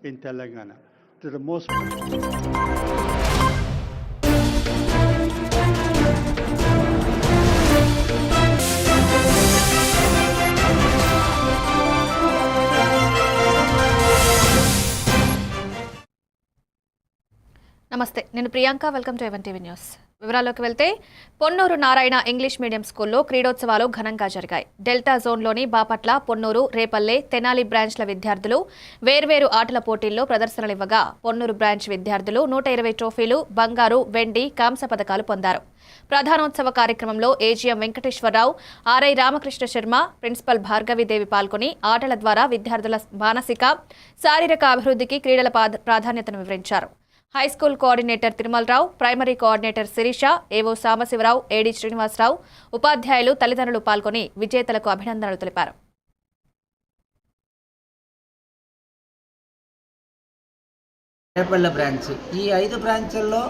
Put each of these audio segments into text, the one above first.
in Telangana. To the most నమస్తే, నేను Priyanka. Welcome to even TV news. వివరాల్లోకి వెళ్తే, పొన్నూరు నారాయణ ఇంగ్లీష్ మీడియం స్కూల్లో క్రీడోత్సవాలు ఘనంగా జరిగాయి. డెల్టా జోన్లోని బాపట్ల, పొన్నూరు, రేపల్లె, తెనాలి బ్రాంచ్ల విద్యార్థులు వేర్వేరు ఆటల పోటీల్లో ప్రదర్శనలివ్వగా పొన్నూరు బ్రాంచ్ విద్యార్థులు 120 ట్రోఫీలు, బంగారు, వెండి, కాంస్య పథకాలు పొందారు. ప్రధానోత్సవ కార్యక్రమంలో AGM Venkateswara Rao, RI Ramakrishna Sharma, principal Bhargavi Devi పాల్గొని ఆటల ద్వారా విద్యార్థుల మానసిక, శారీరక అభివృద్ధికి క్రీడల ప్రాధాన్యతను వివరించారు. High school coordinator Tirumalarao, primary coordinator Sirisha, AO Sambasivarao, ఏడీ శ్రీనివాసరావు, ఉపాధ్యాయులు, తల్లిదండ్రులు పాల్గొని విజేతలకు అభినందనలు తెలిపారు. రేపల్లె బ్రాంచ్ ఈ 5 బ్రాంచుల్లో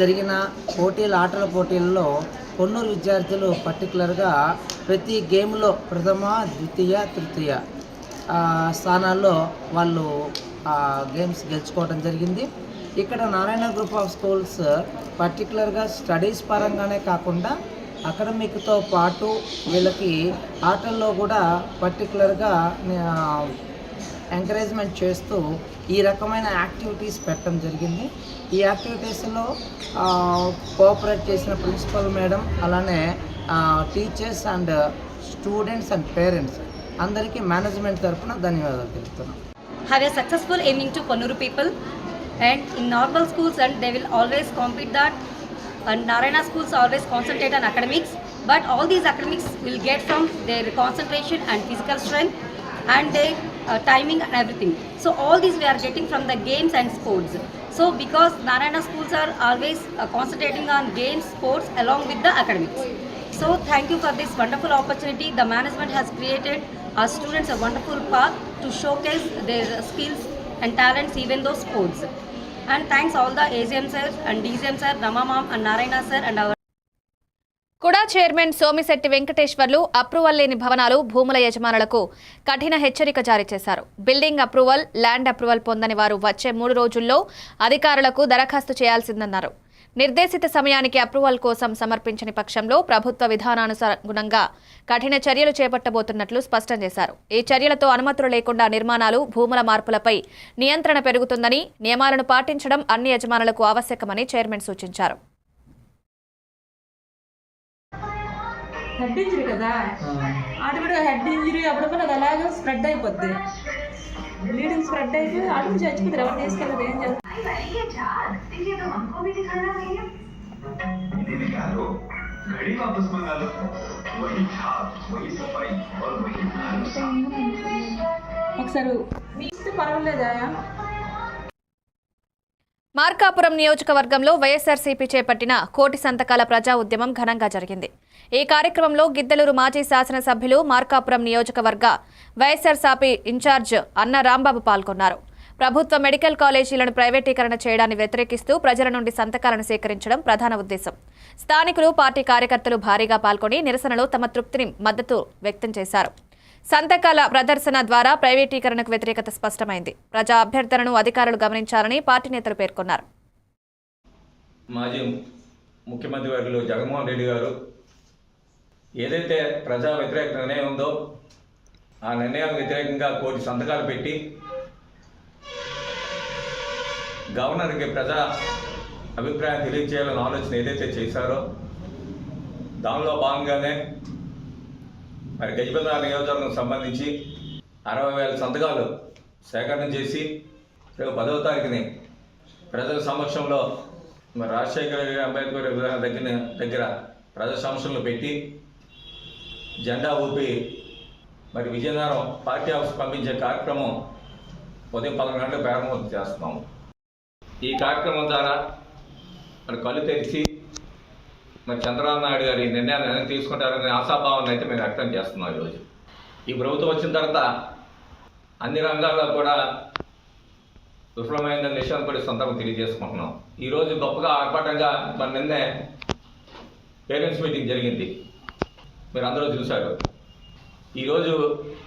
జరిగిన ఆటల పోటీల్లో పొన్నూరు విద్యార్థులు పర్టికులర్గా ప్రతి గేమ్లో ప్రథమ, ద్వితీయ, తృతీయ స్థానాల్లో వాళ్ళు గేమ్స్ గెలుచుకోవడం జరిగింది. ఇక్కడ నారాయణ గ్రూప్ ఆఫ్ స్కూల్స్ పర్టికులర్గా స్టడీస్ పరంగానే కాకుండా అకాడమిక్తో పాటు వీళ్ళకి ఆటల్లో కూడా పర్టికులర్గా ఎంకరేజ్మెంట్ చేస్తూ ఈ రకమైన యాక్టివిటీస్ పెట్టడం జరిగింది. ఈ యాక్టివిటీస్లో కోఆపరేట్ చేసిన ప్రిన్సిపల్ మేడం, అలానే teachers and students and parents అందరికీ మేనేజ్మెంట్ తరఫున ధన్యవాదాలు తెలుపుతున్నాం. Have a successful aiming to Ponnuru people, and in normal schools and they will always compete that, and Narayana schools always concentrate on academics, but all these academics will get from their concentration and physical strength and their timing and everything. So all these we are getting from the games and sports. So because Narayana schools are always concentrating on games, sports along with the academics. So thank you for this wonderful opportunity. The management has created our students a wonderful path to showcase their skills and talents, even those sports. And thanks all the AGM sir and DGM sir, Rama ma'am and Narayana sir and our కుడా chairman Somisetti Venkateswarlu approval లేని భవనాలు, భూముల యజమానులకు కఠిన హెచ్చరిక జారీ చేశారు. Building approval, land approval పొందని వారు వచ్చే 3 రోజుల్లో అధికారులకు దరఖాస్తు చేయాల్సిందన్నారు. నిర్దేశిత సమయానికి అప్రూవల్ కోసం సమర్పించని పక్షంలో ప్రభుత్వ విధానానుగుణంగా కఠిన చర్యలు చేపట్టబోతున్నట్లు స్పష్టం చేశారు. ఈ చర్యలతో అనుమతులు లేకుండా నిర్మాణాలు, భూముల మార్పులపై నియంత్రణ పెరుగుతుందని, నియమాలను పాటించడం అన్ని యజమానులకు ఆవశ్యకమని చైర్మన్ సూచించారు. హెడ్ ఇంజరీ కదా, ఆటోమేటిక్గా హెడ్ ఇంజరీ అప్పుడప్పుడు అది అలాగే స్ప్రెడ్ అయిపోద్ది. బ్లీడింగ్ స్ప్రెడ్ అయిపోయి ఆటోమేటిక్ చచ్చిపోతారు. ఎవరు తీసుకెళ్ళదు, ఏం చేస్తారు? ఒకసారి మీ ఇస్తే పర్వాలేదా? మార్కాపురం నియోజకవర్గంలో వైఎస్ఆర్సీపీ చేపట్టిన 1,00,000 సంతకాల ప్రజా ఉద్యమం ఘనంగా జరిగింది. ఈ కార్యక్రమంలో గిద్దలూరు మాజీ శాసనసభ్యులు, మార్కాపురం నియోజకవర్గ వైఎస్ఆర్సీపీ ఇన్ఛార్జ్ అన్న రాంబాబు పాల్గొన్నారు. ప్రభుత్వ మెడికల్ కాలేజీలను ప్రైవేటీకరణ చేయడాన్ని వ్యతిరేకిస్తూ ప్రజల నుండి సంతకాలను సేకరించడం ప్రధాన ఉద్దేశం. స్థానికులు, పార్టీ కార్యకర్తలు భారీగా పాల్గొని నిరసనలో తమ తృప్తిని మద్దతు వ్యక్తం చేశారు. సంతకాల ప్రదర్శన ద్వారా ప్రైవేటీకరణకు వ్యతిరేకత స్పష్టమైంది. ప్రజా అభ్యర్థనను అధికారులు గమనించాలని పార్టీ నేతలు పేర్కొన్నారు. మాజీ ముఖ్యమంత్రి వర్యులు జగన్మోహన్ రెడ్డి గారు ఏదైతే ప్రజా వ్యతిరేక నిర్ణయం ఉందో ఆ నిర్ణయానికి వ్యతిరేకంగా 1,00,000 సంతకాలు పెట్టి గవర్నర్కి ప్రజా అభిప్రాయం తెలియజేయాలని ఆలోచన ఏదైతే చేశారో దానిలో భాగంగానే మరి గజపతినగర్ నియోజకవర్గం సంబంధించి 60,000 సంతకాలు సేకరణ చేసి రేపు 10వ తారీఖుని ప్రజల సమక్షంలో మరి రాజశేఖర అంబేద్కర్ దగ్గర ప్రజల సమక్షంలో పెట్టి జెండా ఊపి మరి విజయనగరం పార్టీ ఆఫీస్ పంపించే కార్యక్రమం ఉదయం 11 గంటలకు ప్రారంభం చేస్తున్నాము. ఈ కార్యక్రమం ద్వారా మరి కళ్ళు తెరిచి మరి చంద్రబాబు నాయుడు గారి నిర్ణయాన్ని వెనక్కి తీసుకుంటారనే ఆశాభావాన్ని అయితే మేము వ్యక్తం చేస్తున్నాం. ఈరోజు ఈ ప్రభుత్వం వచ్చిన తర్వాత అన్ని రంగాల్లో కూడా విఫలమైన విషయాన్ని కూడా సందర్భం తెలియజేసుకుంటున్నాం. ఈరోజు గొప్పగా ఆర్భాటంగా మన నిన్నే పేరెంట్స్ మీటింగ్ జరిగింది, మీరు అందరూ చూశారు. ఈరోజు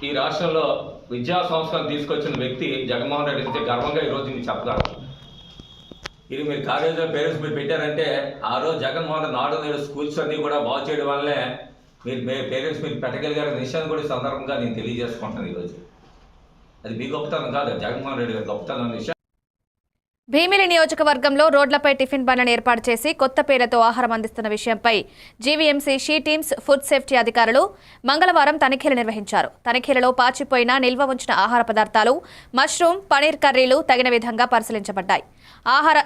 ఈ రాష్ట్రంలో విద్యా సంస్థలు తీసుకొచ్చిన వ్యక్తి జగన్మోహన్ రెడ్డి అయితే గర్వంగా ఈరోజు మీకు చెప్పగలరు. ఇది మీరు కాలేజీలో పేరెంట్స్ మీరు పెట్టారంటే ఆ రోజు జగన్మోహన్ రెడ్డి నాడు నేడు స్కూల్స్ అన్నీ కూడా బాగు చేయడం వల్లే మీరు పేరెంట్స్ మీరు పెట్టగలిగారు విషయాన్ని కూడా ఈ సందర్భంగా నేను తెలియజేసుకుంటాను ఈరోజు. అది మీ గొప్పతనం కాదు, జగన్మోహన్ రెడ్డి గారి గొప్పతనం విషయం. భీమిలి నియోజకవర్గంలో రోడ్లపై టిఫిన్ బండ్లను ఏర్పాటు చేసి కొత్త పేర్లతో ఆహారం అందిస్తున్న విషయంపై GVMC she teams food safety అధికారులు మంగళవారం తనిఖీలు నిర్వహించారు. తనిఖీలలో పాచిపోయిన నిల్వ ఉంచిన ఆహార పదార్థాలు, మష్రూమ్, పనీర్ కర్రీలు తగిన విధంగా పరిశీలించబడ్డాయి. ఆహార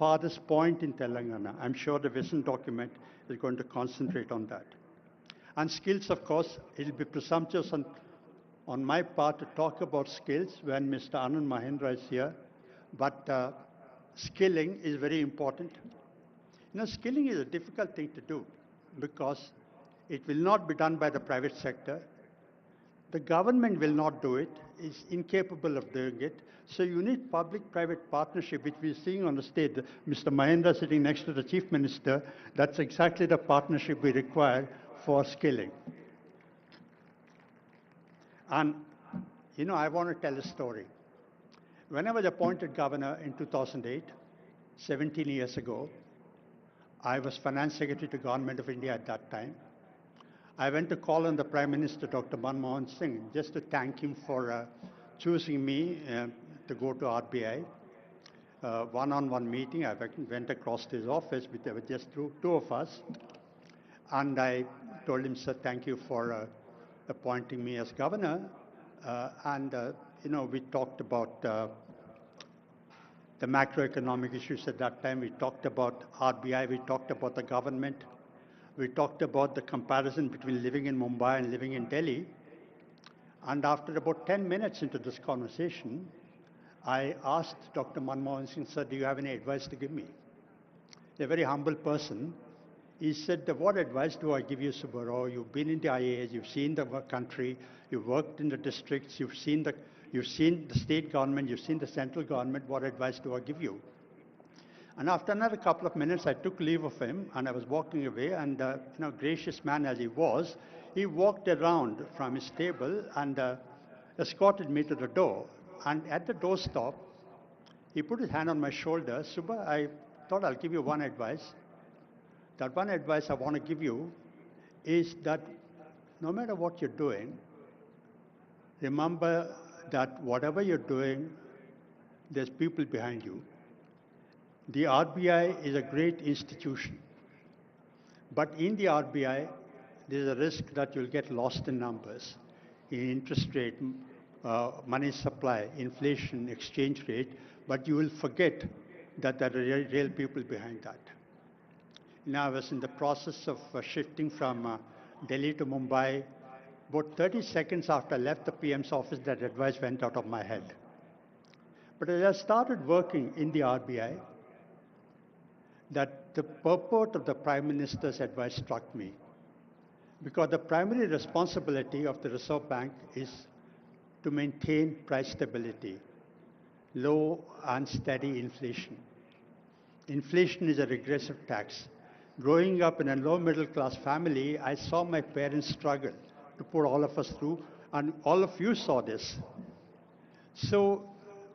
farthest point in Telangana. I'm sure the vision document is going to concentrate on that. And skills, of course, it will be presumptuous on my part to talk about skills when Mr. Anand Mahendra is here, but skilling is very important. You know, skilling is a difficult thing to do because it will not be done by the private sector. The government will not do it, is incapable of doing it. So you need public-private partnership, which we're seeing on the stage. Mr. Mahendra sitting next to the Chief Minister, that's exactly the partnership we require for skilling. And, you know, I want to tell a story. When I was appointed governor in 2008, 17 years ago, I was Finance Secretary to Government of India at that time. I went to call on the Prime Minister, Dr. Manmohan Singh, just to thank him for choosing me to go to RBI. One-on-one meeting, I went across to his office, but there were just two of us. And I told him, sir, thank you for appointing me as governor. You know, we talked about the macroeconomic issues at that time. We talked about RBI. We talked about the government. We talked about the comparison between living in Mumbai and living in Delhi. And after about 10 minutes into this conversation, I asked Dr. Manmohan Singh, sir, do you have any advice to give me? A very humble person. He said, what advice do I give you, Subbarao? You've been in the IAS, you've seen the country, you've worked in the districts, you've seen the state government, you've seen the central government. What advice do I give you? And after another couple of minutes, I took leave of him, and I was walking away, and you know, gracious man as he was, he walked around from his table and escorted me to the door. And at the doorstop, he put his hand on my shoulder. Subba, I thought I'll give you one advice. That one advice I want to give you is that no matter what you're doing, remember that whatever you're doing, there's people behind you. The RBI is a great institution, but in the RBI, there's a risk that you'll get lost in numbers, in interest rate, money supply, inflation, exchange rate, but you will forget that there are real people behind that. Now, I was in the process of shifting from Delhi to Mumbai. About 30 seconds after I left the PM's office, that advice went out of my head. But as I started working in the RBI, that the purport of the Prime Minister's advice struck me. Because the primary responsibility of the Reserve Bank is to maintain price stability, low and steady inflation. Inflation is a regressive tax. Growing up in a low middle class family, I saw my parents struggle to put all of us through, and all of you saw this. So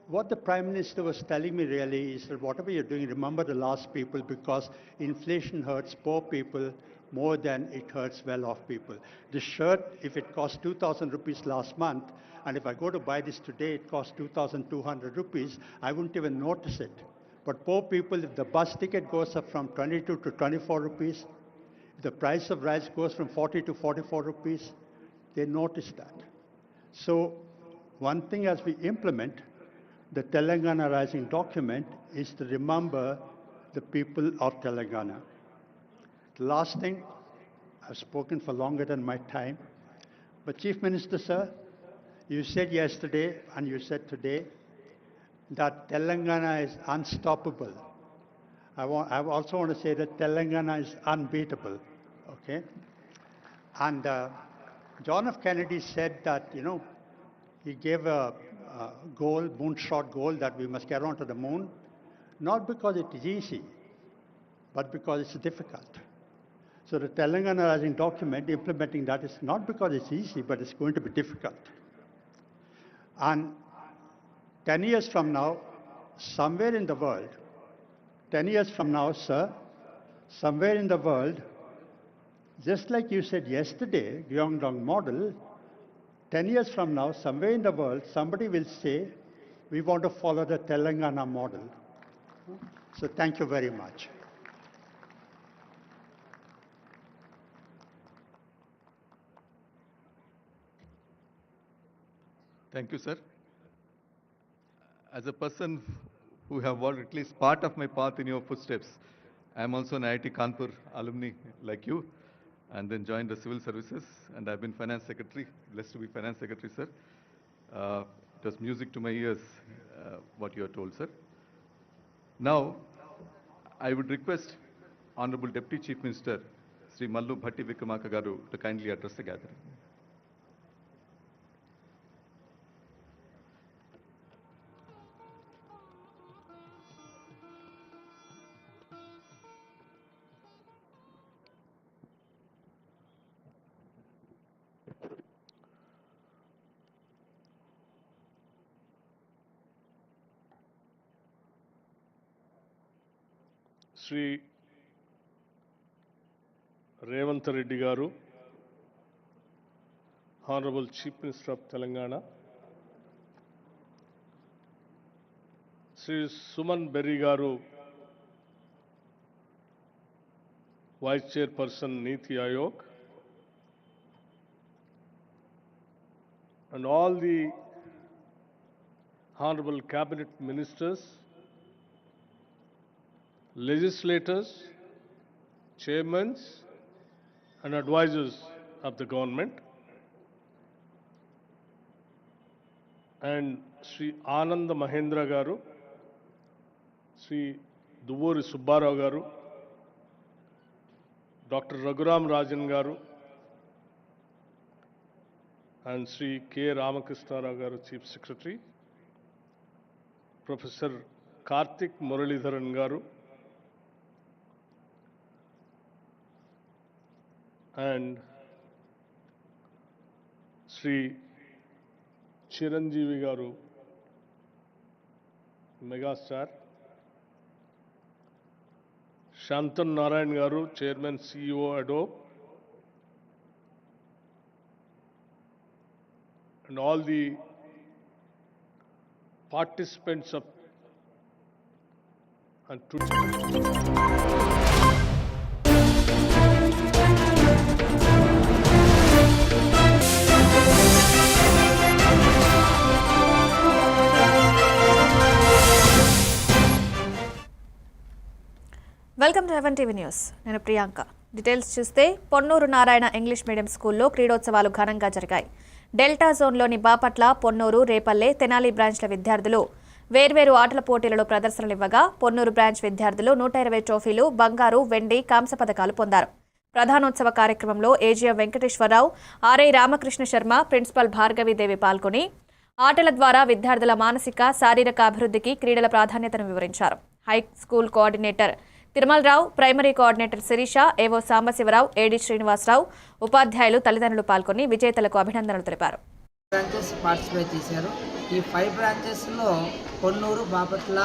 what the Prime Minister was telling me really is that whatever you're doing, remember the last people, because inflation hurts poor people more than it hurts well-off people. The shirt, if it cost 2,000 rupees last month, and if I go to buy this today, it costs 2,200 rupees, I wouldn't even notice it. But poor people, if the bus ticket goes up from 22 to 24 rupees, if the price of rice goes from 40 to 44 rupees, they notice that. So one thing as we implement the Telangana Rising document is to remember the people of Telangana. The last thing, I've spoken for longer than my time, but Chief Minister, sir, you said yesterday and you said today that Telangana is unstoppable. I also want to say that Telangana is unbeatable, okay? And John F. Kennedy said that, he gave a goal, moonshot goal, that we must get onto the moon, not because it is easy, but because it's difficult. So the Telangana Rising document, implementing that is not because it's easy, but it's going to be difficult. And 10 years from now, somewhere in the world, 10 years from now, sir, somewhere in the world, just like you said yesterday, Gyeongdong model, 10 years from now, somewhere in the world, somebody will say, we want to follow the Telangana model. So thank you very much. Thank you, sir. As a person who have walked at least part of my path in your footsteps, I am also an IIT Kanpur alumni like you, and then joined the civil services, and I've been finance secretary, blessed to be finance secretary, sir. It was music to my ears, what you are told, sir. Now, I would request Honorable Deputy Chief Minister, Sri Mallu Bhatti Vikramarka Garu, to kindly address the gathering. Shri Revanth Reddy garu, honourable chief minister of Telangana, Shri Suman Bery garu, vice chairperson NITI Aayog, and all the honorable cabinet ministers, legislators, chairmen and advisors of the government, and Sri Ananda Mahendra Garu, Sri Duvori Subbarao Garu, Dr. Raghuram Rajan Garu, and Sri K. Ramakrishna Rao Garu, Chief Secretary, Professor Karthik Muralidharan Garu, and Sri Chiranjeevi Garu, Megastar, Shantan Narayan Garu, Chairman CEO Adobe, and all the participants of and welcome to heaven TV news. నేను Priyanka. Details చూస్తే Ponnuru Narayana English medium స్కూల్లో క్రీడోత్సవాలు ఘనంగా జరిగాయి. Delta జోన్లోని Bapatla, Ponnuru, Repalle, Tenali బ్రాంచ్ల విద్యార్థులు వేర్వేరు ఆటల పోటీలలో ప్రదర్శనలివ్వగా Ponnuru branch విద్యార్థులు 120 ట్రోఫీలు, బంగారు, వెండి, కాంస్య పథకాలు పొందారు. ప్రధానోత్సవ కార్యక్రమంలో AGM Venkateswara Rao, RI Ramakrishna Sharma, principal Bhargavi Devi పాల్గొని ఆటల ద్వారా విద్యార్థుల మానసిక, శారీరక అభివృద్ధికి క్రీడల ప్రాధాన్యతను వివరించారు. High school coordinator Tirumalarao, primary coordinator Sirisha, AO Sambasivarao, AD Srinivasarao, ఉపాధ్యాయులు, తల్లిదండ్రులు పాల్గొని విజేతలకు అభినందనలు తెలిపారు. బ్రాంచెస్ పార్టిసిపేట్ చేశారు. ఈ 5 బ్రాంచెస్లో పొన్నూరు, బాపట్ల,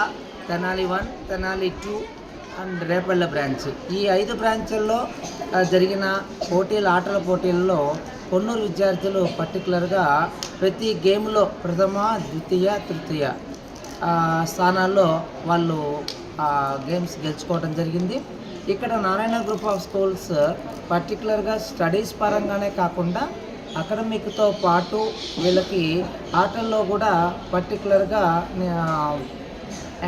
తెనాలి 1, తెనాలి 2 అండ్ రేపల్ల బ్రాంచ్. ఈ 5 బ్రాంచుల్లో జరిగిన ఆటల పోటీల్లో పొన్నూరు విద్యార్థులు పర్టికులర్గా ప్రతి గేమ్లో ప్రథమ, ద్వితీయ, తృతీయ స్థానాల్లో వాళ్ళు గేమ్స్ గెలుచుకోవడం జరిగింది. ఇక్కడ నారాయణ గ్రూప్ ఆఫ్ స్కూల్స్ పర్టికులర్గా స్టడీస్ పరంగానే కాకుండా అకాడమిక్తో పాటు వీళ్ళకి ఆటల్లో కూడా పర్టికులర్గా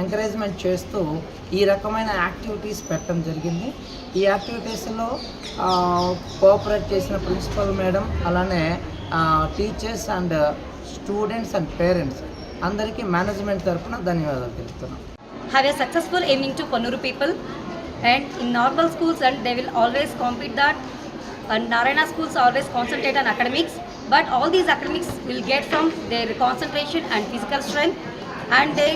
ఎంకరేజ్మెంట్ చేస్తూ ఈ రకమైన యాక్టివిటీస్ పెట్టడం జరిగింది. ఈ యాక్టివిటీస్లో కోఆపరేట్ చేసిన ప్రిన్సిపల్ మేడం, అలానే teachers and students and parents అందరికీ మేనేజ్మెంట్ తరఫున ధన్యవాదాలు తెలుపుతున్నాం. Have a successful aiming to Ponnuru people, and in normal schools and they will always compete that, and Narayana schools always concentrate on academics, but all these academics will get from their concentration and physical strength and their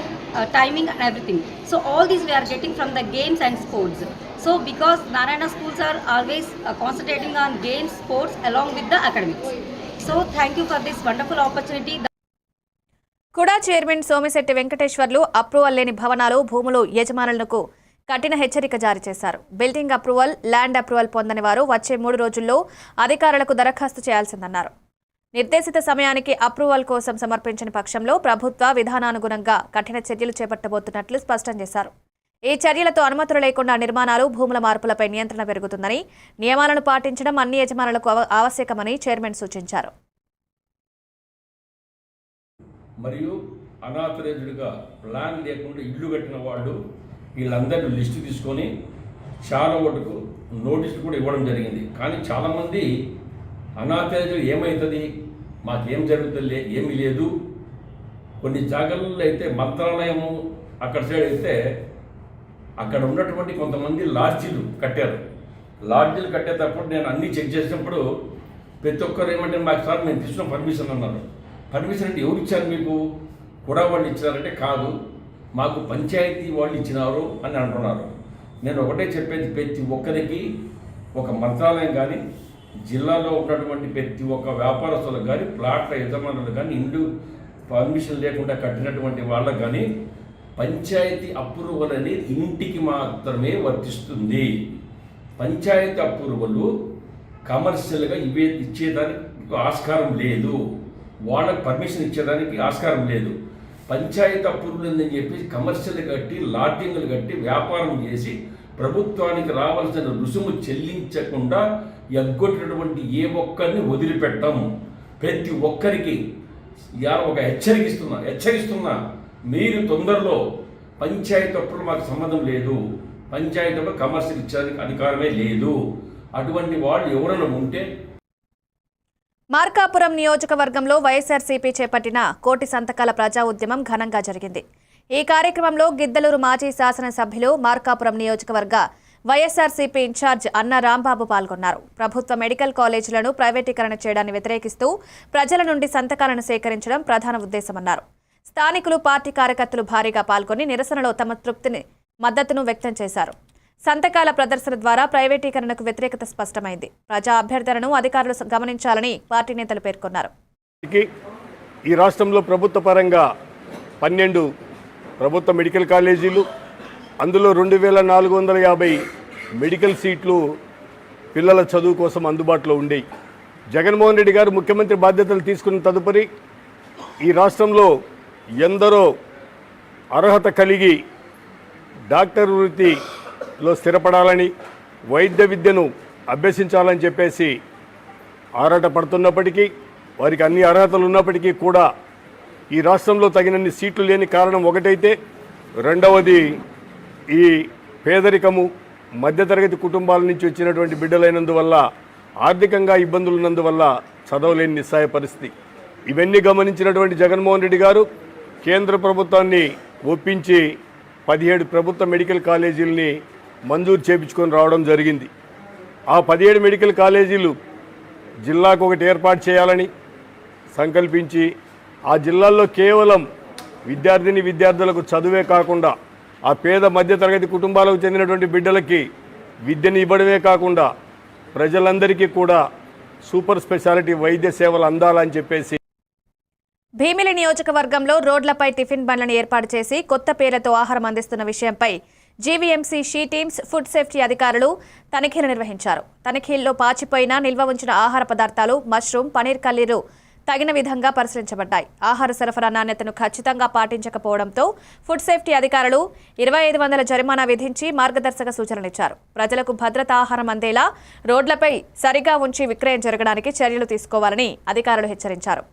timing and everything. So all these we are getting from the games and sports. So because Narayana schools are always concentrating on games, sports along with the academics. So thank you for this wonderful opportunity. కుడా chairman Somisetti Venkateswarlu approval లేని భవనాలు, భూములు యజమానులకు కఠిన హెచ్చరిక జారీ చేశారు. Building approval, land approval పొందని వారు వచ్చే 3 రోజుల్లో అధికారులకు దరఖాస్తు చేయాల్సిందన్నారు. నిర్దేశిత సమయానికి అప్రూవల్ కోసం సమర్పించిన పక్షంలో ప్రభుత్వ విధానానుగుణంగా కఠిన చర్యలు చేపట్టబోతున్నట్లు స్పష్టం చేశారు. ఈ చర్యలతో అనుమతులు లేకుండా నిర్మాణాలు, భూముల మార్పులపై నియంత్రణ పెరుగుతుందని, నియమాలను పాటించడం అన్ని యజమానులకు ఆవశ్యకమని చైర్మన్ సూచించారు. మరియు అనాథరైజ్డ్గా ప్లాన్ లేకుండా ఇల్లు కట్టిన వాళ్ళు వీళ్ళందరినీ లిస్టు తీసుకొని చాలా వరకు నోటీసులు కూడా ఇవ్వడం జరిగింది. కానీ చాలామంది అనాథరైజ్డ్ ఏమవుతుంది, మాకేం జరుగుతుంది, ఏమీ లేదు. కొన్ని జాగాలలో అయితే మంత్రాలయము అక్కడ సైడ్ అయితే అక్కడ ఉన్నటువంటి కొంతమంది లాడ్జీలు కట్టారు. లాడ్జీలు కట్టేటప్పుడు నేను అన్నీ చెక్ చేసినప్పుడు ప్రతి ఒక్కరు ఏమంటే మాకు సార్ మేము తీసుకున్న పర్మిషన్ అన్నారు. పర్మిషన్ అంటే ఎవరు ఇచ్చారు మీకు? కూడా వాళ్ళు ఇచ్చారంటే కాదు, మాకు పంచాయతీ వాళ్ళు ఇచ్చినారు అని అంటున్నారు. నేను ఒకటే చెప్పేది, ప్రతి ఒక్కరికి ఒక మంత్రాలయం కానీ, జిల్లాలో ఉన్నటువంటి ప్రతి ఒక్క వ్యాపారస్తులకు కానీ, ప్లాట్ల యజమానులకు కానీ, ఇండ్లు పర్మిషన్ లేకుండా కట్టినటువంటి వాళ్ళకు కానీ పంచాయతీ అప్రూవల్ అనేది ఇంటికి మాత్రమే వర్తిస్తుంది. పంచాయతీ అప్రూవల్ కమర్షియల్గా ఇచ్చేదానికి ఆస్కారం లేదు, వాళ్ళకి పర్మిషన్ ఇచ్చేదానికి ఆస్కారం లేదు. పంచాయతీ అప్రూవల్ అని చెప్పి కమర్షియల్ కట్టి, లాడ్జింగ్లు కట్టి వ్యాపారం చేసి ప్రభుత్వానికి రావాల్సిన రుసుము చెల్లించకుండా ఎగ్గొట్టినటువంటి ఏ ఒక్కరిని వదిలిపెట్టము. ప్రతి ఒక్కరికి ఒక హెచ్చరిస్తున్నా, మీరు తొందరలో పంచాయతీ అప్రూవల్ మాకు సంబంధం లేదు, పంచాయతీ కమర్షియల్ ఇచ్చేదానికి అధికారమే లేదు. అటువంటి వాళ్ళు ఎవరైనా ఉంటే. మార్కాపురం నియోజకవర్గంలో వైఎస్ఆర్సీపీ చేపట్టిన 1,000 సంతకాల ప్రజా ఉద్యమం ఘనంగా జరిగింది. ఈ కార్యక్రమంలో గిద్దలూరు మాజీ శాసనసభ్యులు, మార్కాపురం నియోజకవర్గ వైఎస్ఆర్సీపీ ఇన్ఛార్జ్ అన్న రాంబాబు పాల్గొన్నారు. ప్రభుత్వ మెడికల్ కాలేజీలను ప్రైవేటీకరణ చేయడాన్ని వ్యతిరేకిస్తూ ప్రజల నుండి సంతకాలను సేకరించడం ప్రధాన ఉద్దేశమన్నారు. స్థానికులు, పార్టీ కార్యకర్తలు భారీగా పాల్గొని నిరసనలో తమ మద్దతును వ్యక్తం చేశారు. సంతకాల ప్రదర్శన ద్వారా ప్రైవేటీకరణకు వ్యతిరేకత స్పష్టమైంది. ప్రజా అభ్యర్థనను అధికారులు గమనించాలని పార్టీ నేతలు పేర్కొన్నారు. ఈ రాష్ట్రంలో ప్రభుత్వ పరంగా 12 ప్రభుత్వ మెడికల్ కాలేజీలు, అందులో 2450 మెడికల్ సీట్లు పిల్లల చదువు కోసం అందుబాటులో ఉండేవి. జగన్మోహన్ రెడ్డి గారు ముఖ్యమంత్రి బాధ్యతలు తీసుకున్న తదుపరి ఈ రాష్ట్రంలో ఎందరో అర్హత కలిగి డాక్టర్ వృత్తిలో స్థిరపడాలని, వైద్య విద్యను అభ్యసించాలని చెప్పేసి ఆరాటపడుతున్నప్పటికీ, వారికి అన్ని అర్హతలు ఉన్నప్పటికీ కూడా ఈ రాష్ట్రంలో తగినన్ని సీట్లు లేని కారణం ఒకటైతే, రెండవది ఈ పేదరికము, మధ్యతరగతి కుటుంబాల నుంచి వచ్చినటువంటి బిడ్డలైనందువల్ల, ఆర్థికంగా ఇబ్బందులు ఉన్నందువల్ల చదవలేని నిస్సాయ పరిస్థితి. ఇవన్నీ గమనించినటువంటి జగన్మోహన్ రెడ్డి గారు కేంద్ర ప్రభుత్వాన్ని ఒప్పించి 17 ప్రభుత్వ మెడికల్ కాలేజీలని మంజూరు చేయించుకొని రావడం జరిగింది. ఆ 17 మెడికల్ కాలేజీలు జిల్లాకు ఒకటి ఏర్పాటు చేయాలని సంకల్పించి ఆ జిల్లాల్లో కేవలం విద్యార్థులకు చదువే కాకుండా ఆ పేద మధ్యతరగతి కుటుంబాలకు చెందినటువంటి బిడ్డలకి విద్యను ఇవ్వడమే కాకుండా ప్రజలందరికీ కూడా సూపర్ స్పెషాలిటీ వైద్య సేవలు అందాలని చెప్పేసి భీమిలి నియోజకవర్గంలో రోడ్లపై టిఫిన్ బండ్లను ఏర్పాటు చేసి కొత్త పేర్లతో ఆహారం అందిస్తున్న విషయంపై GVMC she teams food safety అధికారులు తనిఖీలు నిర్వహించారు. తనిఖీల్లో పాచిపోయిన నిల్వ ఉంచిన ఆహార పదార్థాలు మష్రూమ్, పనీర్ కల్లీలు తగిన విధంగా పరిశీలించబడ్డాయి. ఆహార సరఫరా నాణ్యతను ఖచ్చితంగా పాటించకపోవడంతో ఫుడ్ సేఫ్టీ అధికారులు 2500 జరిమానా విధించి మార్గదర్శక సూచనలిచ్చారు. ప్రజలకు భద్రతా ఆహారం అందేలా రోడ్లపై సరిగా ఉంచి విక్రయం జరగడానికి చర్యలు తీసుకోవాలని అధికారులు హెచ్చరించారు.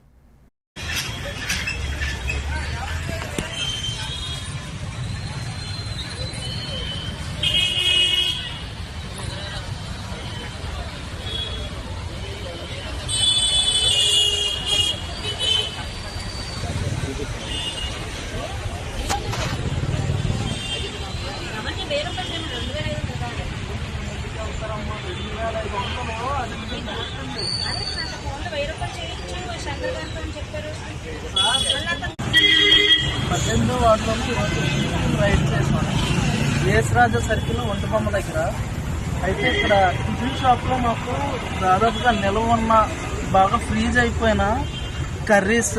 రైడ్ చేసాను రాజా సర్కిల్ ఒంటిబొమ్మ దగ్గర. అయితే ఇక్కడ టిఫిన్ షాప్లో మాకు దాదాపుగా నిల్వ ఉన్న బాగా ఫ్రీజ్ అయిపోయిన కర్రీస్,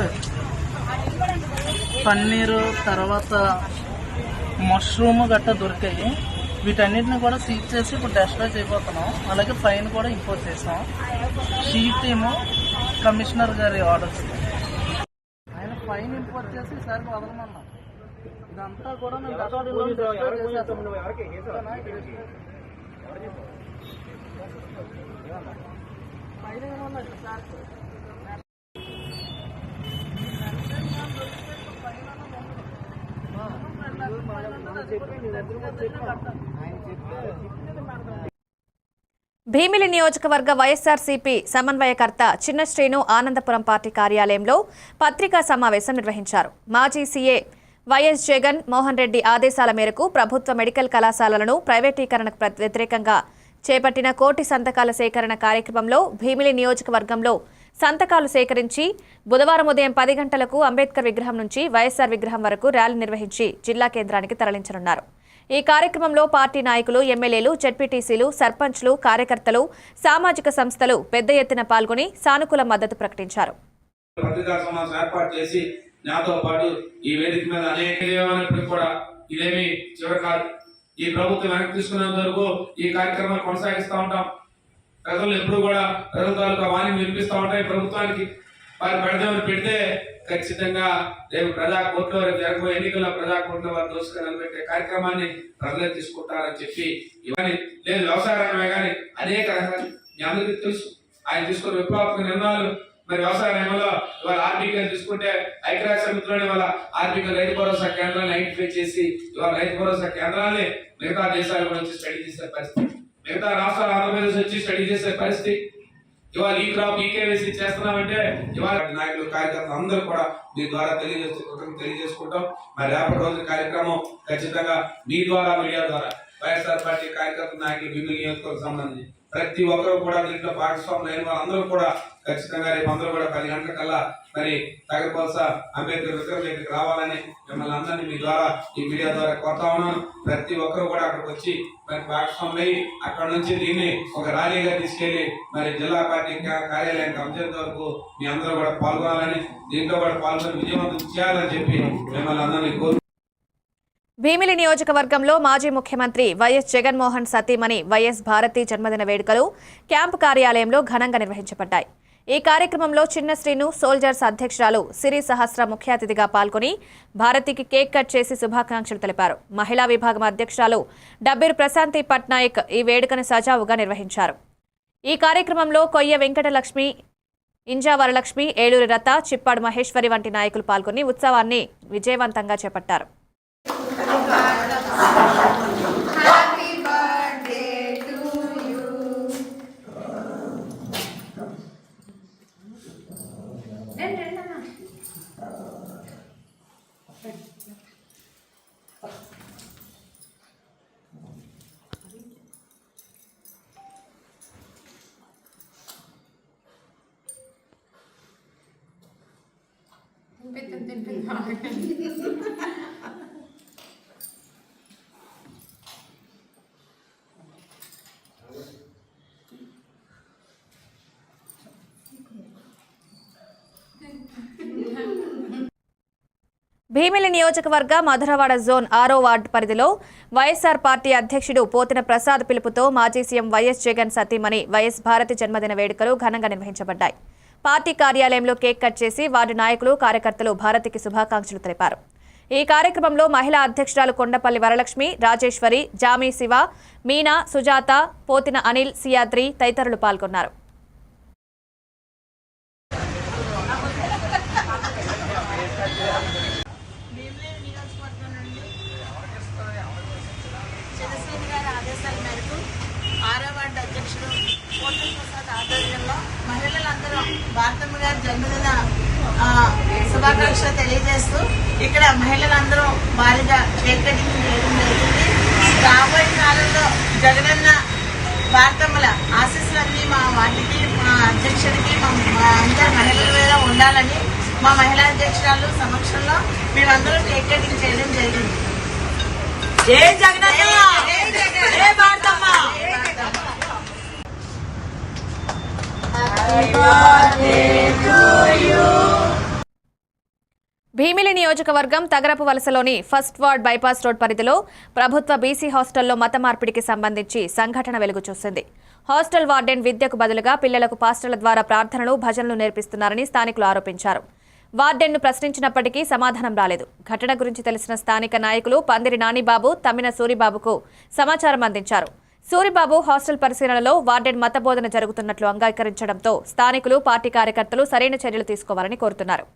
పన్నీరు, తర్వాత మష్రూమ్ గట్టా దొరికాయి. వీటన్నిటిని కూడా సీజ్ చేసి ఇప్పుడు డెస్ట్రాయ్ చేయబోతున్నాం. అలాగే ఫైన్ కూడా ఇంపోజ్ చేసాం. షీ టీము కమిషనర్ గారి ఆర్డర్స్ ఆయన ఫైన్ ఇంపోజ్ చేసి ఈసారి వదలమన్నాం. ఇదంతా కూడా మేము భీమిలి నియోజకవర్గ వైఎస్ఆర్సీపీ సమన్వయకర్త చిన్న శ్రీను ఆనందపురం పార్టీ కార్యాలయంలో పత్రికా సమావేశం నిర్వహించారు. మాజీ సీఏ వైఎస్ జగన్ మోహన్ రెడ్డి ఆదేశాల మేరకు ప్రభుత్వ మెడికల్ కళాశాలలను ప్రైవేటీకరణకు వ్యతిరేకంగా చేపట్టిన కోటి సంతకాల సేకరణ కార్యక్రమంలో భీమిలి నియోజకవర్గంలో సంతకాలు సేకరించి బుధవారం ఉదయం 10 గంటలకు అంబేద్కర్ విగ్రహం నుంచి వైఎస్ఆర్ విగ్రహం వరకు ర్యాలీ నిర్వహించి జిల్లా కేంద్రానికి తరలించనున్నారు. ఈ కార్యక్రమంలో పార్టీ నాయకులు, ఎమ్మెల్యేలు, జెడ్పీటీసీలు, సర్పంచ్లు, కార్యకర్తలు, సామాజిక సంస్థలు పెద్ద ఎత్తున పాల్గొని సానుకూల మద్దతు ప్రకటించారు. నాతో పాటు ఈ వేదిక మీద అనేక కూడా ఇదేమి చివరి కాదు. ఈ ప్రభుత్వం వెనక్కి తీసుకున్నంత వరకు ఈ కార్యక్రమాలు కొనసాగిస్తూ ఉంటాం. ప్రజలు ఎప్పుడు కూడా ప్రజల తాలూకా వాణిని వినిపిస్తూ ఉంటాయి. ప్రభుత్వానికి వారు పెడదామని పెడితే ఖచ్చితంగా రేపు ప్రజాకోర్టులో రేపు జరగబోయే ఎన్నికల్లో ప్రజాకోర్టులో వారు దోసుకొని నిలబెట్టే కార్యక్రమాన్ని ప్రజలే తీసుకుంటారని చెప్పి ఇవన్నీ లేదు. వ్యవసాయ రంగమే కానీ అనేక రకాలు మీ అందరికీ తెలుసు. ఆయన తీసుకున్న విప్లవాత్మక నిర్ణయాలు. మరి వ్యవసాయ రంగంలో ఇవాళ ఆర్బీకేలు తీసుకుంటే ఐక్యరాజ్య సమితిలోనే ఇవాళ ఆర్బీకే రైతు భరోసా కేంద్రాన్ని ఐడెంటిఫై చేసి ఇవాళ రైతు భరోసా కేంద్రాన్ని మిగతా దేశాలు కూడా వచ్చి స్టడీ చేసే పరిస్థితి, మిగతా రాష్ట్రాలు ఆంధ్రప్రదేశ్ వచ్చి స్టడీ చేసే పరిస్థితి. ఇవాళ ఈ క్రాప్ ఈకేవైసీ చేస్తున్నామంటే ఇవాళ నాయకులు, కార్యకర్తలు అందరూ కూడా మీ ద్వారా తెలియజేసుకుంటాం. మరి రేపటి రోజు కార్యక్రమం ఖచ్చితంగా మీ ద్వారా, మీడియా ద్వారా వైఎస్ఆర్ పార్టీ కార్యకర్తల నాయకులు భీమిలి నియోజకవర్గం సంబంధించి ప్రతి ఒక్కరు కూడా దీంట్లో భాగస్వాములు అయిన వాళ్ళందరూ కూడా ఖచ్చితంగా రేపు అందరూ కూడా 10 గంటలకల్లా మరి తగరపల్స అంబేద్కర్ విగ్రహం దగ్గరికి రావాలని మిమ్మల్ని అందరినీ మీ ద్వారా, ఈ మీడియా ద్వారా కోరుతా ఉన్నాను. ప్రతి ఒక్కరు కూడా అక్కడికి వచ్చి మరి భాగస్వాములు అయ్యి అక్కడ నుంచి దీన్ని ఒక ర్యాలీగా తీసుకెళ్లి మరి జిల్లా పార్టీ కార్యాలయానికి అంచేంత వరకు మీ అందరూ కూడా పాల్గొనాలని, దీంట్లో కూడా పాల్గొని విజయవంతం చేయాలని చెప్పి మిమ్మల్ని అందరినీ కోరు. భీమిలి నియోజకవర్గంలో మాజీ ముఖ్యమంత్రి వైఎస్ జగన్మోహన్ సతీమణి వైఎస్ భారతి జన్మదిన వేడుకలు క్యాంపు కార్యాలయంలో ఘనంగా నిర్వహించబడ్డాయి. ఈ కార్యక్రమంలో చిన్న శ్రీను సోల్జర్స్ అధ్యక్షురాలు సిరి సహస్ర ముఖ్య అతిథిగా పాల్గొని భారతికి కేక్ కట్ చేసి శుభాకాంక్షలు తెలిపారు. మహిళా విభాగం అధ్యక్షురాలు డబ్బీరు ప్రశాంతి పట్నాయక్ ఈ వేడుకను సజావుగా నిర్వహించారు. ఈ కార్యక్రమంలో కొయ్య వెంకటలక్ష్మి, ఇంజా వరలక్ష్మి, ఏలూరి రత, చిప్పాడు మహేశ్వరి వంటి నాయకులు పాల్గొని ఉత్సవాన్ని విజయవంతంగా చేపట్టారు. భీమిలి నియోజకవర్గ మధురవాడ జోన్ 6వ వార్డు పరిధిలో వైఎస్ఆర్ పార్టీ అధ్యక్షుడు పోతిన ప్రసాద్ పిలుపుతో మాజీ సీఎం వైఎస్ జగన్ సతీమణి వైఎస్ భారతి జన్మదిన వేడుకలు ఘనంగా నిర్వహించబడ్డాయి. పార్టీ కార్యాలయంలో కేక్ కట్ చేసి వార్డు నాయకులు కార్యకర్తలు భారతికి శుభాకాంక్షలు తెలిపారు. ఈ కార్యక్రమంలో మహిళా అధ్యక్షురాలు కొండపల్లి వరలక్ష్మి, రాజేశ్వరి, జామీ శివ, మీనా, సుజాత, పోతిన అనిల్, సియాద్రి తదితరులు పాల్గొన్నారు. అధ్యక్షుడు పోతిన ప్రసాద్ ఆధ్వర్యంలో మహిళలందరూ భారతమ్మ గారి జన్మదిన శుభాకాంక్షలు తెలియజేస్తూ ఇక్కడ మహిళలందరూ భారీగా కేక్ కటింగ్ చేయడం జరిగింది. రాబోయే కాలంలో జగనన్న భారతమ్మల ఆశీస్సులన్నీ మా వాటికి, మా అధ్యక్షుడికి, మా అందరి మహిళల మీద ఉండాలని మా మహిళా అధ్యక్షురాలు సమక్షంలో మేమందరం కేక్ కటింగ్ చేయడం జరిగింది. జై జగనన్న, జై భారతమ్మ. భీమిలి నియోజకవర్గం Tagarapu వలసలోని first ward bypass road పరిధిలో ప్రభుత్వ బీసీ హాస్టల్లో మత మార్పిడికి సంబంధించి సంఘటన వెలుగు చూసింది. హాస్టల్ వార్డెన్ విద్యకు బదులుగా పిల్లలకు పాస్టర్ల ద్వారా ప్రార్థనలు, భజనలు నేర్పిస్తున్నారని స్థానికులు ఆరోపించారు. వార్డెన్ను ప్రశ్నించినప్పటికీ సమాధానం రాలేదు. ఘటన గురించి తెలిసిన స్థానిక నాయకులు పందిరి నానిబాబు, తమ్మిన సూరిబాబుకు సమాచారం అందించారు. సూరిబాబు హాస్టల్ పరిశీలనలో వార్డెన్ మత బోధన జరుగుతున్నట్లు అంగీకరించడంతో స్థానికులు, పార్టీ కార్యకర్తలు సరైన చర్యలు తీసుకోవాలని కోరుతున్నారు.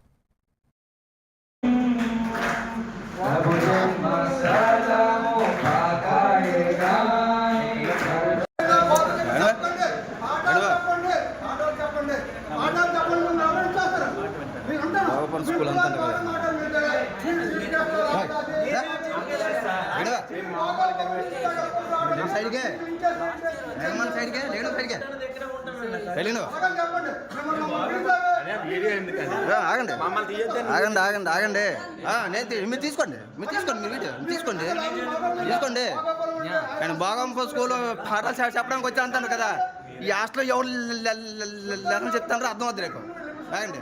ఆగండి మీరు తీసుకోండి కానీ బాగా స్కూల్ పాఠాలు చెప్పడానికి వచ్చి అంటాను కదా. ఈ హాస్టల్లో ఎవరు లెక్కలు చెప్తారో అర్థం అవుతుంది రేపు. ఆగండి.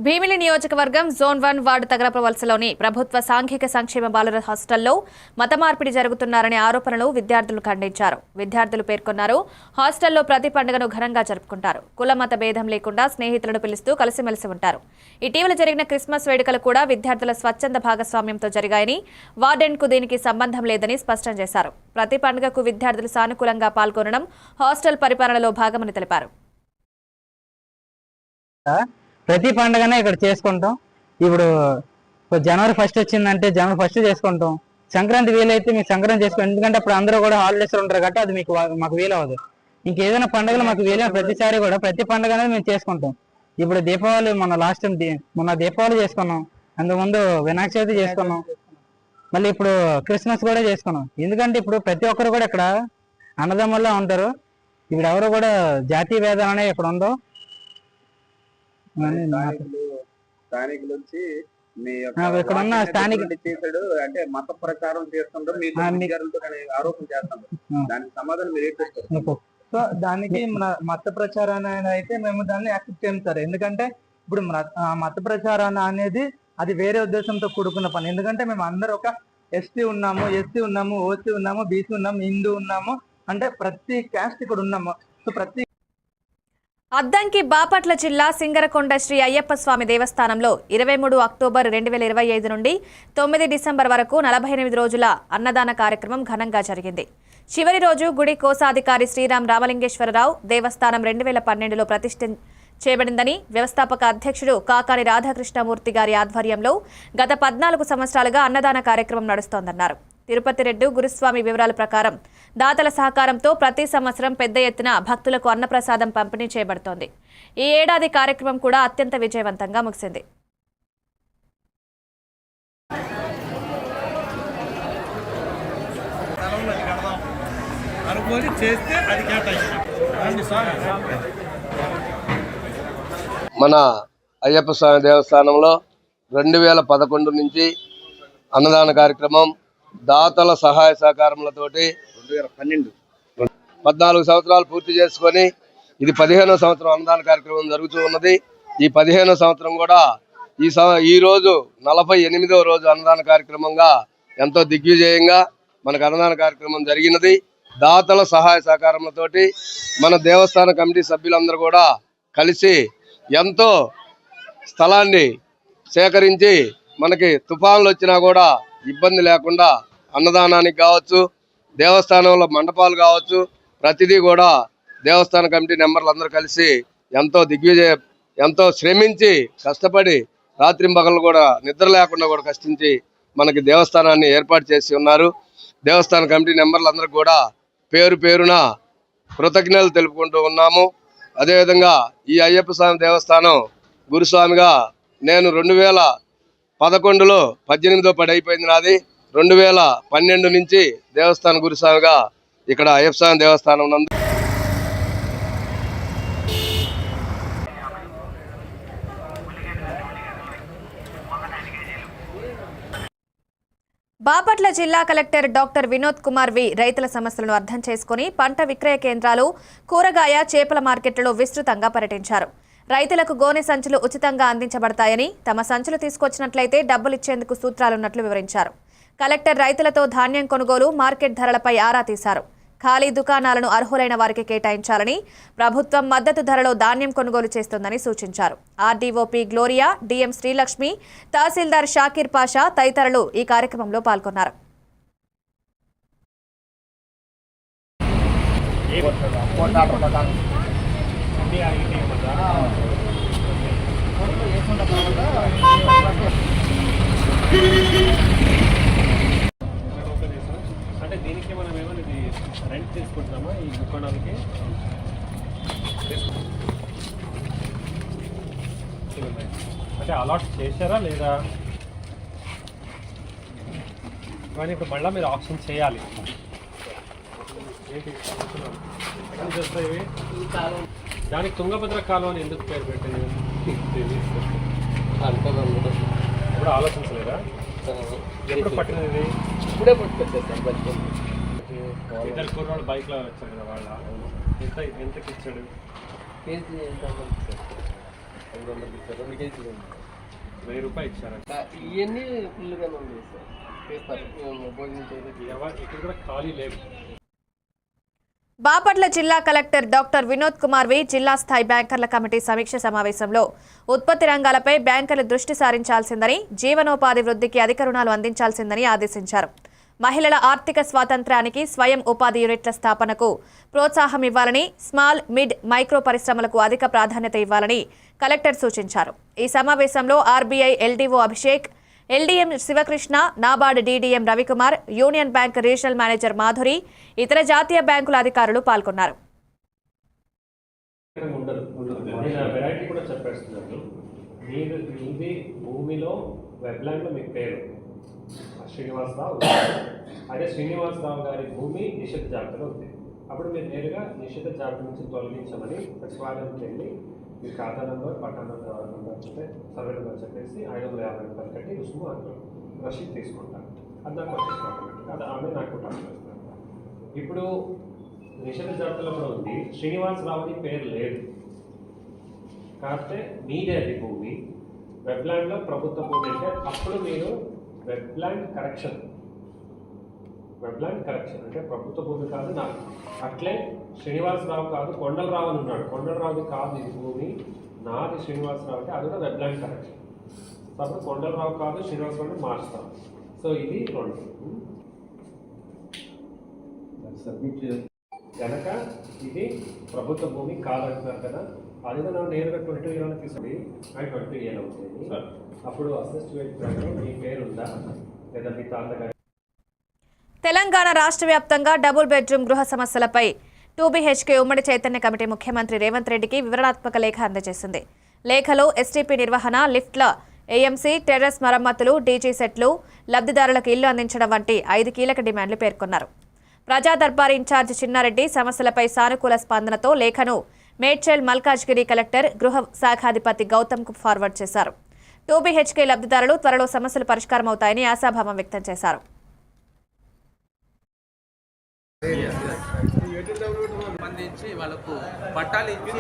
భీమిలి నియోజకవర్గం జోన్ 1 వార్డు తగరపు వలసలోని ప్రభుత్వ సాంఘిక సంక్షేమ బాలుర హాస్టల్లో మత మార్పిడి జరుగుతున్నారనే ఆరోపణలు విద్యార్థులు ఖండించారు. విద్యార్థులు పేర్కొన్నారు, హాస్టల్లో ప్రతి పండుగను ఘనంగా జరుపుకుంటారు. కుల మత భేదం లేకుండా స్నేహితులను పిలుస్తూ కలిసిమెలిసి ఉంటారు. ఇటీవల జరిగిన క్రిస్మస్ వేడుకలు కూడా విద్యార్థుల స్వచ్ఛంద భాగస్వామ్యంతో జరిగాయని, వార్డెన్కు దీనికి సంబంధం లేదని స్పష్టం చేశారు. ప్రతి పండుగకు విద్యార్థులు సానుకూలంగా పాల్గొనడం హాస్టల్ పరిపాలనలో భాగమని తెలిపారు. ప్రతి పండుగనే ఇక్కడ చేసుకుంటాం. ఇప్పుడు జనవరి 1 వచ్చిందంటే జనవరి 1 చేసుకుంటాం. సంక్రాంతి వీలైతే మీకు సంక్రాంతి చేసుకుంటాం. ఎందుకంటే అప్పుడు అందరూ కూడా హాలిడేస్ ఉంటారు కాబట్టి అది మాకు వీలవదు. ఇంకేదైనా పండుగలు మాకు వీలైన ప్రతిసారి కూడా ప్రతి పండుగ అనేది మేము చేసుకుంటాం. ఇప్పుడు దీపావళి మొన్న దీపావళి చేసుకున్నాం, అంతకుముందు వినాయక చవితి చేసుకున్నాం, మళ్ళీ ఇప్పుడు క్రిస్మస్ కూడా చేసుకున్నాం. ఎందుకంటే ఇప్పుడు ప్రతి ఒక్కరు కూడా ఇక్కడ అన్నదమ్ముల్లో ఉంటారు. ఇప్పుడు ఎవరు కూడా జాతీయ భేదాలు అనేవి ఇక్కడ ఉందో స్థానికులు వచ్చి ఇక్కడ ఉన్న స్థానిక చేశాడు అంటే మత ప్రచారం చేస్తుంటారు, ఆరోపణ చేస్తున్నారు. దానికి సమాధానం మీరు ఏంటంటారు? సో దానికి మత ప్రచారాన్ని అయితే మేము దాన్ని యాక్సెప్ట్ చేయం సార్. ఎందుకంటే ఇప్పుడు మత ప్రచారాన్ని అనేది అది వేరే ఉద్దేశంతో కూడుకున్న పని. ఎందుకంటే మేము అందరూ ఒక ఎస్టీ ఉన్నాము, ఓసీ ఉన్నాము, బీసీ ఉన్నాము, హిందూ ఉన్నాము, అంటే ప్రతి క్యాస్ట్ ఇక్కడ ఉన్నాము. సో ప్రతి అద్దంకి బాపట్ల జిల్లా సింగరకొండ శ్రీ అయ్యప్ప స్వామి దేవస్థానంలో 23 అక్టోబర్ 2025 నుండి 9 డిసెంబర్ వరకు 48 రోజుల అన్నదాన కార్యక్రమం ఘనంగా జరిగింది. చివరి రోజు గుడి కోశాధికారి శ్రీరామ్ రామలింగేశ్వరరావు దేవస్థానం 2012లో ప్రతిష్ఠ చేయబడిందని వ్యవస్థాపక అధ్యక్షుడు కాకాని రాధాకృష్ణమూర్తి గారి ఆధ్వర్యంలో గత 14 సంవత్సరాలుగా అన్నదాన కార్యక్రమం నడుస్తోందన్నారు. తిరుపతి రెడ్డి గురుస్వామి వివరాల ప్రకారం దాతల సహకారంతో ప్రతి సంవత్సరం పెద్ద ఎత్తున భక్తులకు అన్నప్రసాదం పంపిణీ చేయబడుతోంది. ఈ ఏడాది కార్యక్రమం కూడా అత్యంత విజయవంతంగా ముగిసింది. మన అయ్యప్ప స్వామి దేవస్థానంలో 2011 నుంచి అన్నదాన కార్యక్రమం దాతల సహాయ సహకారములతోటి 14 సంవత్సరాలు పూర్తి చేసుకొని ఇది 15వ సంవత్సరం అన్నదాన కార్యక్రమం జరుగుతూ ఉన్నది. ఈ 15వ సంవత్సరం కూడా ఈ రోజు 48వ రోజు అన్నదాన కార్యక్రమంగా ఎంతో దిగ్విజయంగా మనకు అన్నదాన కార్యక్రమం జరిగినది. దాతల సహాయ సహకారములతోటి మన దేవస్థాన కమిటీ సభ్యులందరూ కూడా కలిసి ఎంతో స్థలాన్ని సేకరించి మనకి తుఫాన్లు వచ్చినా కూడా ఇబ్బంది లేకుండా అన్నదానానికి కావచ్చు, దేవస్థానంలో మండపాలు కావచ్చు, ప్రతిదీ కూడా దేవస్థాన కమిటీ మెంబర్లు అందరూ కలిసి ఎంతో శ్రమించి కష్టపడి రాత్రింబగళ్ళు కూడా నిద్ర లేకుండా కూడా కష్టించి మనకి దేవస్థానాన్ని ఏర్పాటు చేసి ఉన్నారు. దేవస్థాన కమిటీ మెంబర్లందరూ కూడా పేరు పేరున కృతజ్ఞతలు తెలుపుకుంటూ ఉన్నాము. అదేవిధంగా ఈ అయ్యప్ప స్వామి దేవస్థానం గురుస్వామిగా నేను 2011లో 18వ పడి అయిపోయింది నాది. 2012 నుంచి దేవస్థాన గురుస్వామిగా ఇక్కడ అయ్యప్ప స్వామి దేవస్థానం నందు బాపట్ల జిల్లా కలెక్టర్ డాక్టర్ వినోద్ కుమార్ వి రైతుల సమస్యలను అర్థం చేసుకుని పంట విక్రయ కేంద్రాలు, కూరగాయ, చేపల మార్కెట్లలో విస్తృతంగా పర్యటించారు. రైతులకు గోనె సంచులు ఉచితంగా అందించబడతాయని, తమ సంచులు తీసుకొచ్చినట్లయితే డబ్బులిచ్చేందుకు సూత్రాలున్నట్లు వివరించారు. కలెక్టర్ రైతులతో ధాన్యం కొనుగోలు, మార్కెట్ ధరలపై ఆరా తీశారు. ఖాళీ దుకాణాలను అర్హులైన వారికి కేటాయించాలని, ప్రభుత్వం మద్దతు ధరలో ధాన్యం కొనుగోలు చేస్తుందని సూచించారు. ఆర్డీఓపీ గ్లోరియా, డిఎం శ్రీలక్ష్మి, తహసీల్దార్ షాకీర్ పాషా తదితరులు ఈ కార్యక్రమంలో పాల్గొన్నారు. అంటే దీనికి మనం ఏమైనా ఇది రెంట్ తీసుకుంటున్నామా ఈ దుకాణాలకి? అంటే అలాట్ చేశారా లేదా? కానీ ఇప్పుడు మళ్ళీ మీరు ఆప్షన్ చేయాలి. ఏంటి చేస్తాయి? దానికి తుంగభద్ర కాలువ అని ఎందుకు పేరు పెట్టింది? ఇప్పుడు ఆలోచించలేదా? ఎప్పుడు పట్టినది? ఇప్పుడే పట్టుకొచ్చేస్తాను. ఇద్దరు కుర్రాడు బైక్లో వచ్చారు కదా వాళ్ళ. ఎంతకి ఇచ్చాడు? కేజీ ఎంత ఇచ్చారు? 500 ఇచ్చారు. 2 కేజీలు 1000 రూపాయలు ఇచ్చారంట. ఇవన్నీ ఫుల్గానే ఉంది సార్. చేస్తారు భోజనం చేయలేదు. ఇక్కడ కూడా ఖాళీ లేవు. బాపట్ల జిల్లా కలెక్టర్ డాక్టర్ వినోద్ కుమార్ వి జిల్లా స్థాయి బ్యాంకర్ల కమిటీ సమీక్ష సమావేశంలో ఉత్పత్తి రంగాలపై బ్యాంకర్లు దృష్టి సారించాల్సిందని, జీవనోపాధి వృద్ధికి అధిక రుణాలు అందించాల్సిందని ఆదేశించారు. మహిళల ఆర్థిక స్వాతంత్ర్యానికి, స్వయం ఉపాధి యూనిట్ల స్థాపనకు ప్రోత్సాహం ఇవ్వాలని, స్మాల్, మిడ్, మైక్రో పరిశ్రమలకు అధిక ప్రాధాన్యత ఇవ్వాలని కలెక్టర్ సూచించారు. ఈ సమావేశంలో RBI LDO Abhishek, LDM Sivakrishna, NABARD DDM Ravikumar, union bank regional manager Madhuri, ఇతర జాతీయ బ్యాంకుల అధికారులు పాల్గొన్నారు. భూమిలో వెబ్లాండ్లో మీకు పేరు శ్రీనివాసరావు, అదే శ్రీనివాసరావు గారి భూమి నిషిద్ధ జాబితాలో ఉంది. అప్పుడు మీరు నేరుగా నిషిద్ధ జాబితా నుంచి తొలగించమని సచివాలయంకి వెళ్ళి మీ ఖాతా నెంబర్, పట్టా నెంబర్ సర్వే నెంబర్ చెప్పేసి 550 రూపాయలు కట్టి రుసుము రసీదు తీసుకుంటాను. అది నాకు వచ్చేసుకోవటం, అది ఆమె నాకు ట్రాన్స్ఫర్ చేస్తాను. ఇప్పుడు నిషిద్ధ జాబితాలో కూడా ఉంది, శ్రీనివాసరావుని పేరు లేదు కాకపోతే మీదే అది భూమి. వెబ్లాండ్లో ప్రభుత్వ భూమి అంటే అప్పుడు మీరు వెబ్లాండ్ కరెక్షన్ అంటే ప్రభుత్వ భూమి కాదు నాకు. అట్లే శ్రీనివాసరావు కాదు కొండలరావు అని ఉన్నాడు, కొండలరావుది కాదు ఇది భూమి నాది శ్రీనివాసరావు అంటే అది కూడా వెబ్లాండ్ కరెక్షన్. అప్పుడు కొండలరావు కాదు శ్రీనివాసరావు మార్చుతాం. సో ఇది 2 సబ్మిట్ కనుక ఇది ప్రభుత్వ భూమి కాదంటున్నారు కదా, అది కూడా నేరుగా 22 తీసుకుని 20 అవుతుంది. అప్పుడు అసిస్ట్ ప్రకారం మీ పేరు ఉందా లేదా మీ తాతగారి. తెలంగాణ రాష్ట్ర వ్యాప్తంగా డబుల్ బెడ్రూమ్ గృహ సమస్యలపై 2BHK ఉమ్మడి చైతన్య కమిటీ ముఖ్యమంత్రి రేవంత్ రెడ్డికి వివరణాత్మక లేఖ అందజేసింది. లేఖలో ఎస్టీపీ నిర్వహణ, లిఫ్ట్ల, ఏఎంసీ, టెర్రస్ మరమ్మతులు, డీజీ సెట్లు, లబ్ధిదారులకు ఇల్లు అందించడం వంటి 5 కీలక డిమాండ్లు పేర్కొన్నారు. ప్రజా దర్బార్ ఇన్ఛార్జ్ చిన్నారెడ్డి సమస్యలపై సానుకూల స్పందనతో లేఖను మేడ్చల్ మల్కాజ్గిరి కలెక్టర్ గృహ శాఖాధిపతి గౌతమ్కు ఫార్వర్డ్ చేశారు. 2BHK లబ్ధిదారులు త్వరలో సమస్యలు పరిష్కారమవుతాయని ఆశాభావం వ్యక్తం చేశారు. సంబంధించి వాళ్ళకు పట్టాలు ఇచ్చి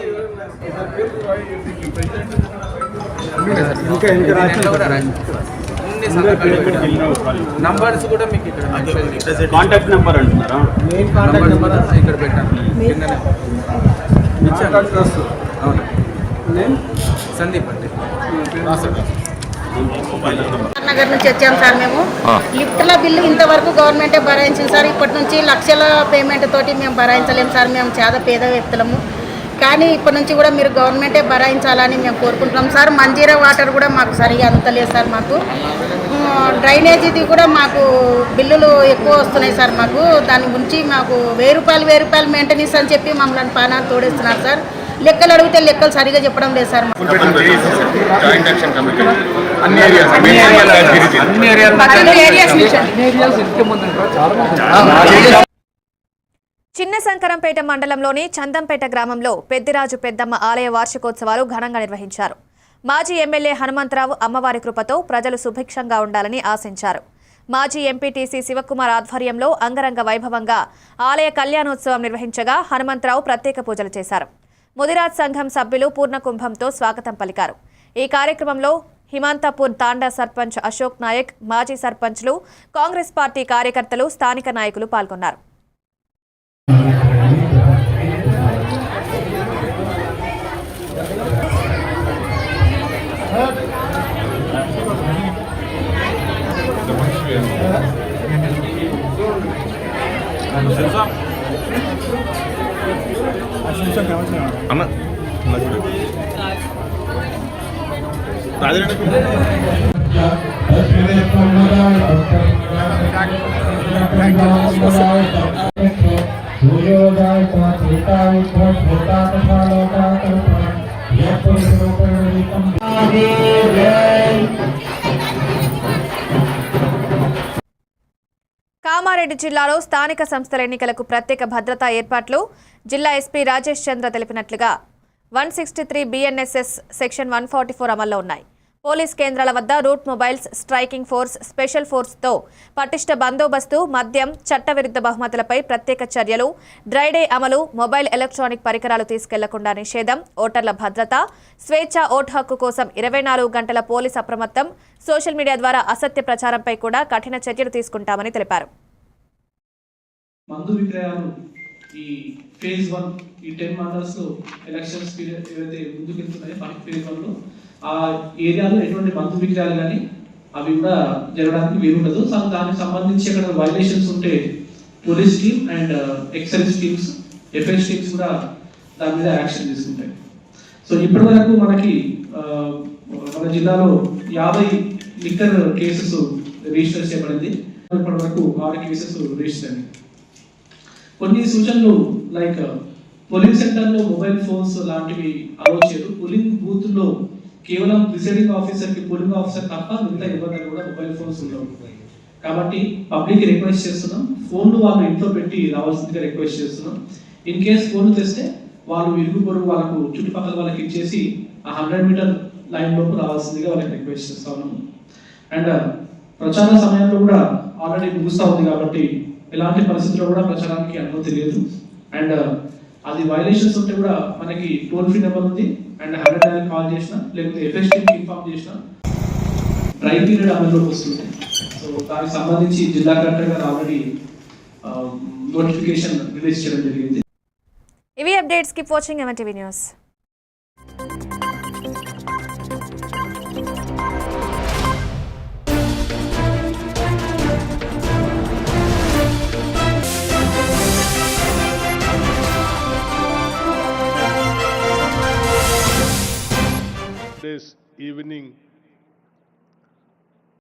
నంబర్స్ కూడా మీకు ఇక్కడ కాంటాక్ట్ నెంబర్ అంటున్నారా? మెయిన్ కాంటాక్ట్ నెంబర్ ఇక్కడ పెట్టాను. అవును, సందీప్ అండి. నగర్ నుంచి వచ్చాం సార్. మేము లిఫ్ట్ల బిల్లు ఇంతవరకు గవర్నమెంటే భరాయించింది సార్. ఇప్పటి నుంచి లక్షల పేమెంట్ తోటి మేము భరాయించలేము సార్. మేము చాలా పేద వ్యక్తులము. కానీ ఇప్పటి నుంచి కూడా మీరు గవర్నమెంటే భరాయించాలని మేము కోరుకుంటున్నాం సార్. మంజీరా వాటర్ కూడా మాకు సరిగా అందుతలేదు సార్. మాకు డ్రైనేజీది కూడా మాకు బిల్లులు ఎక్కువ వస్తున్నాయి సార్. మాకు దాని గురించి మాకు 1000 రూపాయలు మెయింటెనెన్స్ అని చెప్పి మమ్మల్ని పానాలు తోడేస్తున్నారు సార్. లెక్కలు అడిగితే లెక్కలు సరిగా చెప్పడం లేదు సార్. చిన్న శంకరంపేట మండలంలోని చందంపేట గ్రామంలో పెద్దిరాజు పెద్దమ్మ ఆలయ వార్షికోత్సవాలు ఘనంగా నిర్వహించారు. మాజీ ఎమ్మెల్యే హనుమంతరావు అమ్మవారి కృపతో ప్రజలు సుభిక్షంగా ఉండాలని ఆశించారు. మాజీ ఎంపీటీసీ శివకుమార్ ఆధ్వర్యంలో అంగరంగ వైభవంగా ఆలయ కళ్యాణోత్సవం నిర్వహించగా హనుమంతరావు ప్రత్యేక పూజలు చేశారు. ముదిరాజ్ సంఘం సభ్యులు పూర్ణకుంభంతో స్వాగతం పలికారు. ఈ కార్యక్రమంలో హిమాంతపూర్ తాండా సర్పంచ్ అశోక్ నాయక్, మాజీ సర్పంచ్లు, కాంగ్రెస్ పార్టీ కార్యకర్తలు, స్థానిక నాయకులు పాల్గొన్నారు. కామారెడ్డి జిల్లాలో స్థానిక సంస్థల ఎన్నికలకు ప్రత్యేక భద్రతా ఏర్పాట్లు. జిల్లా ఎస్పీ రాజేష్ చంద్ర తెలిపినట్లుగా 163 BNSS సెక్షన్ 144 అమల్లో ఉన్నాయి. పోలీస్ కేంద్రాల వద్ద route mobiles, striking force, special ఫోర్స్తో పటిష్ట బందోబస్తు, మద్యం, చట్టవిరుద్ధ బహుమతులపై ప్రత్యేక చర్యలు, డ్రైడే అమలు, మొబైల్ ఎలక్ట్రానిక్ పరికరాలు తీసుకెళ్లకుండా నిషేధం, ఓటర్ల భద్రత, స్వేచ్ఛ ఓటు హక్కు కోసం 24 గంటల పోలీస్ అప్రమత్తం, సోషల్ మీడియా ద్వారా అసత్య ప్రచారంపై కూడా కఠిన చర్యలు తీసుకుంటామని తెలిపారు. మందు విక్రయాలు ఈ ఫేజ్ 1 ఈ 10 మండల్స్ ఎలక్షన్స్ పీరియడ్ ఏవైతే ముందుకెళ్తున్నాయో ఫేజ్ 1 లో ఆ ఏరియాలో ఎటువంటి మందు విక్రయాలు కానీ అవి కూడా జరగడానికి వీలుండదు. దానికి సంబంధించి అక్కడ వైలేషన్స్ ఉంటే police team and excise teams, FIS teams కూడా దాని మీద యాక్షన్ తీసుకుంటాయి. సో ఇప్పటి వరకు మనకి మన జిల్లాలో 50 లిక్కర్ కేసెస్ రిజిస్టర్ చేయబడింది. ఇప్పటి వరకు 6 కేసెస్ రిజిస్టర్ అయ్యాయి. కొన్ని సూచనలు లైక్ పోలింగ్ సెంటర్లో మొబైల్ ఫోన్స్ లాంటివి అలౌ చేయరు. పోలింగ్ బూత్లో కేవలం ప్రిసైడింగ్ ఆఫీసర్కి, పోలింగ్ ఆఫీసర్ తప్ప మిగతా ఎవరి కూడా మొబైల్ ఫోన్స్ ఉండవు. కాబట్టి పబ్లిక్ రిక్వెస్ట్ చేస్తున్నాం, ఫోన్లు వాళ్ళు ఇంట్లో పెట్టి రావాల్సిందిగా రిక్వెస్ట్ చేస్తున్నాం. ఇన్ కేస్ ఫోన్లు తెస్తే వాళ్ళు ఇరుగు పొరుగు వాళ్ళకు చుట్టుపక్కల వాళ్ళకి ఇచ్చేసి ఆ 100 మీటర్ లైన్ లోపు రావాల్సిందిగా వాళ్ళకి రిక్వెస్ట్ చేస్తా ఉన్నాము. అండ్ ప్రచార సమయంలో కూడా ఆల్రెడీ ముగుస్తూ ఉంది కాబట్టి ఎలాంటి పరిస్థితుల్లో కూడా ప్రచారానికి అనుమతి లేదు. అండ్ అది వైలేషన్స్ ఉంటే కూడా మనకి టోల్ ఫ్రీ నెంబర్ ఉంది. అండ్ 100 కాల్ చేసినా లేకపోతే ఎఫ్ఎస్టీకి ఇన్ఫార్మ్ చేసినా డ్రై పీరియడ్ అమల్లోకి వస్తుంది. సో దానికి సంబంధించి జిల్లా కలెక్టర్ గారు ఆల్రెడీ నోటిఫికేషన్ రిలీజ్ చేయడం జరిగింది. ఇవి updates. Keep watching MNTV news. This evening